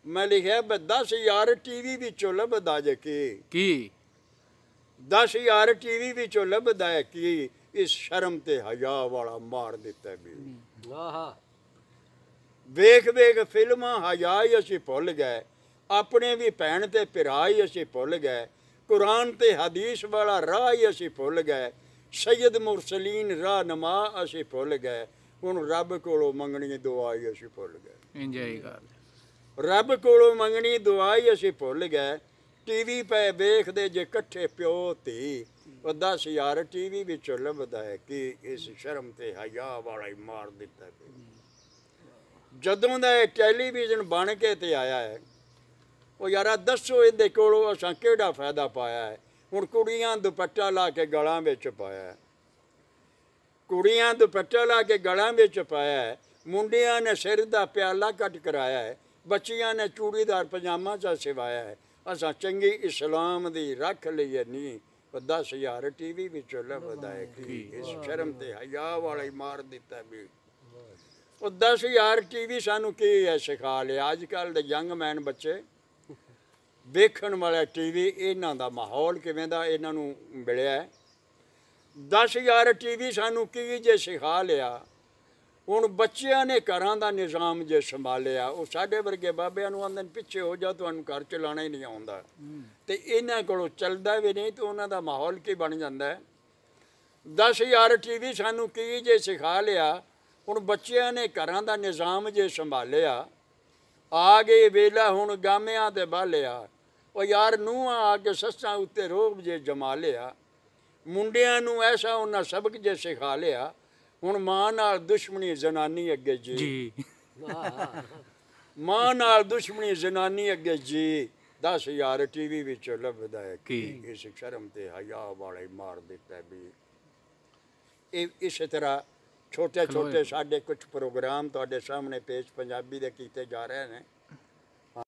मैं लिखा 10,000 टीवी विचों लभदा जे की 10,000 टीवी विचों लभदा है की इस शर्म ते हया वाला मार दिता भी वेख वेख फिल्मां हया ही असीं भुल गए अपने भी भैन ते भरा ही असीं भुल गए कुरान ते हदीस वाला राह ही असीं भुल गए सैयद मुरसलीन राह नमा असीं भुल गए हुण रब कोलों मंगनी दुआ ही असीं भुल गए रब कोलों मंगनी दुआ ही असीं भुल गए टीवी पे वेखदे जे कट्ठे प्यो धी 10,000 टीवी विचों लभदा है कि इस शर्म ते हया वाला ही मार दिता जदों दा टैलीविजन बन के ते आया है वो यारा दसो इहदे कोलों असां केड़ा फायदा पाया है हुण कुड़ियां दुपट्टा ला के गलां विच पाया है कुड़ियां दुपट्टा ला के गलां विच पाया है मुंडियां ने सिर दा प्याला कट कराया है बच्चियां ने चूड़ीदार पजामा चा सिवाया है असां चंगी इस्लाम दी रख लईए नी 10,000 टीवी विचों लभदा है कि इस शर्म ते हया वाला ही मार दिता भी वो 10,000 टीवी सानू की है सिखा लिया अजकल दे यंग मैन बच्चे वेखण वाला टीवी इन्हां दा माहौल किवें दा इन्हां नूं मिलिया है 10,000 टीवी सानू की जे सिखा लिया हुण बच्चियां ने घरां दा निज़ाम जे संभालिया वो साडे वर्गे बाबियां नूं आंदे पिछे हो जा तुहानूं घर चलाना ही नहीं आउंदा ते इन्हां कोलों चलदा भी नहीं तो उन्हां दा माहौल की बन जांदा है 10,000 टीवी सानू की जे सिखा लिया हुण बच्चियां ने घरां दा निज़ाम जे संभालिया आ गए वेला हुण गामियां ते बालिया ओ यार नूंहां आ के सस्सां उत्ते रोब जे जमा लिया मुंडियां नूं ऐसा उन्हां सबक जे सिखा लिया हुण मां नाल दुश्मनी जनानी अगे जी मां नाल दुश्मनी जनानी अगे जी 10,000 टीवी विचों लभदा है कि इस शर्म ते हया वाला ही मार दिता भी इस तरह छोटे छोटे साढ़े कुछ प्रोग्राम तुहाडे सामने पेश पंजाबी दे कीते जा रहे हैं